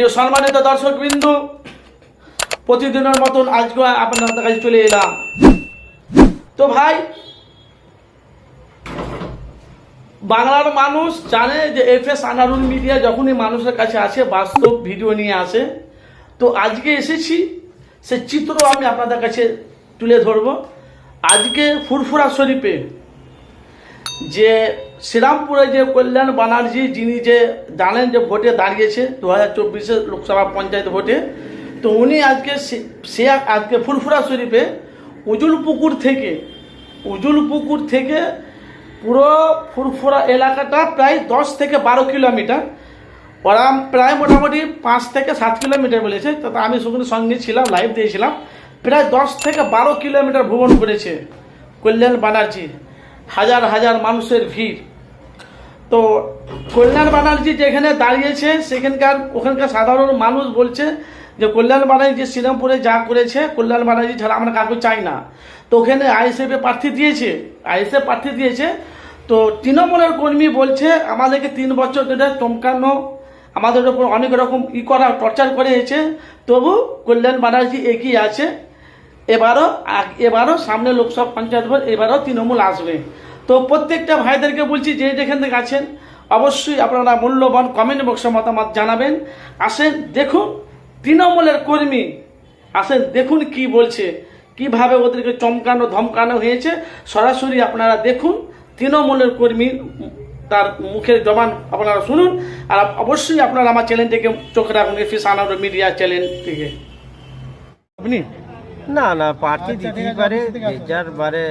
প্রিয় সম্মানিত দর্শকবৃন্দ, প্রতিদিনের মতন আজকে আপনাদের কাছে চলে এলাম। তো ভাই, বাংলার মানুষ জানে যে এফএস আনারুল মিডিয়া যখনই মানুষের কাছে আসে বাস্তব ভিডিও নিয়ে আসে। তো আজকে এসেছি, সে চিত্র আমি আপনাদের কাছে তুলে ধরব। আজকে ফুরফুরা শরীফে যে শ্রীরামপুরে যে কল্যাণ ব্যানার্জি, যিনি যে জানেন যে ভোটে দাঁড়িয়েছে 2024 লোকসভা পঞ্চায়েত ভোটে, তো উনি আজকে ফুরফুরা শরীফে উজুলপুকুর থেকে পুরো ফুরফুরা এলাকাটা প্রায় 10 থেকে 12 কিলোমিটার, ওরা প্রায় মোটামুটি 5 থেকে 7 কিলোমিটার বলেছে। তো আমি সঙ্গে ছিলাম, লাইভ দিয়েছিলাম। প্রায় 10 থেকে 12 কিলোমিটার ভ্রমণ করেছে কল্যাণ ব্যানার্জি, হাজার হাজার মানুষের ভিড়। তো কল্যাণ ব্যানার্জি যেখানে দাঁড়িয়েছে ওখানকার সাধারণ মানুষ বলছে যে কল্যাণ ব্যানার্জি শ্রীরামপুরে যা করেছে, কল্যাণ ব্যানার্জি ছাড়া আমরা কাউকে চাই না। তো ওখানে আইএসএফ প্রার্থী দিয়েছে। তো তৃণমূলের কর্মী বলছে আমাদেরকে 3 বছর ধরে চমকানো, আমাদের উপর অনেক রকম টর্চার করে এসেছে, তবু কল্যাণ ব্যানার্জি এগিয়ে আছে। এবারও সামনে লোকসভা পঞ্চায়েত ভোট, এবারও তৃণমূল আসবে। তো প্রত্যেকটা ভাইদেরকে বলছি, যে যেখান থেকে আছেন অবশ্যই আপনারা মূল্যবান কমেন্ট বক্সে মতামত জানাবেন। আসেন দেখুন তৃণমূলের কর্মী, দেখুন কি বলছে, কিভাবে ওদেরকে চমকানো ধমকানো হয়েছে। সরাসরি আপনারা দেখুন তৃণমূলের কর্মী, তার মুখের জবান আপনারা শুনুন। আর অবশ্যই আপনারা আমার চ্যানেলটিকে চোখ রাখুন, এফএস আনারুল মিডিয়া চ্যানেল থেকে। আপনি না পার্টি দিতেই পারে, যার বারে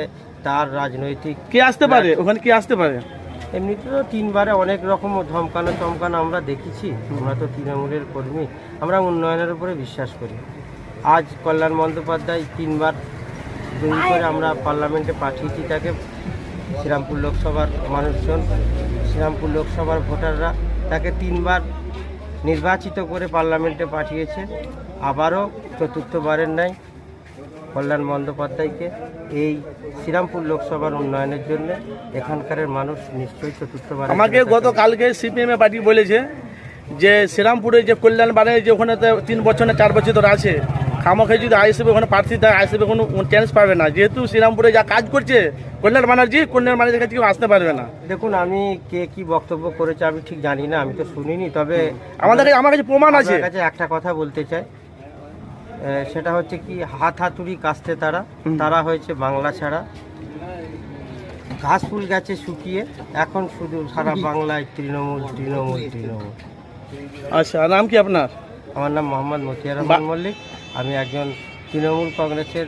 তার রাজনৈতিক কে আসতে পারে, ওখানে কি আসতে পারে। এমনিতে তো 3 বারে অনেক রকম চমকানো আমরা দেখেছি। আমরা তো তৃণমূলের কর্মী, আমরা উন্নয়নের উপরে বিশ্বাস করি। আজ কল্যাণ বন্দ্যোপাধ্যায় 3 বার জয়ী করে আমরা পার্লামেন্টে পাঠিয়েছি তাকে। শ্রীরামপুর লোকসভার মানুষজন, শ্রীরামপুর লোকসভার ভোটাররা তাকে 3 বার নির্বাচিত করে পার্লামেন্টে পাঠিয়েছে। আবারও চতুর্থবারের ন্যায় কল্যাণ বন্দ্যোপাধ্যায়কে এই শ্রীরামপুর লোকসভার উন্নয়নের জন্য এখানকার মানুষ নিশ্চয়ই চতুর্থবার। আমাকে গতকালকে সিপিএম পার্টি বলেছে যে শ্রীরামপুরে যে কল্যাণ বানায় যে ওখানে 3 বছর না 4 বছর ধরে আছে, খামোখে যদি আইএসএফ ওখানে প্রার্থী দেয়, আইএসএফ কোনো চান্স পাবে না। যেহেতু শ্রীরামপুরে যা কাজ করছে কল্যাণ ব্যানার্জির কাছে কেউ আসতে পারবে না। দেখুন, আমি কে কি বক্তব্য করেছে আমি ঠিক জানি না, আমি তো শুনিনি। তবে আমার কাছে প্রমাণ আছে। একটা কথা বলতে চাই, সেটা হচ্ছে কি, হাতুড়ি কাস্তে তারা হয়েছে বাংলা ছাড়া। ঘাস ফুল গেছে শুকিয়ে, এখন শুধু সারা বাংলায় তৃণমূল। আচ্ছা, নাম কি আপনার? আমার নাম মোহাম্মদ মতিয়ার রহমান মল্লিক। আমি একজন তৃণমূল কংগ্রেসের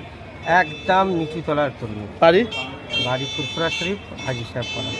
একদম নিচু তলার কর্মী। বাড়ি ফুরফুরা শরীফ, হাজি সাহেব পাড়া।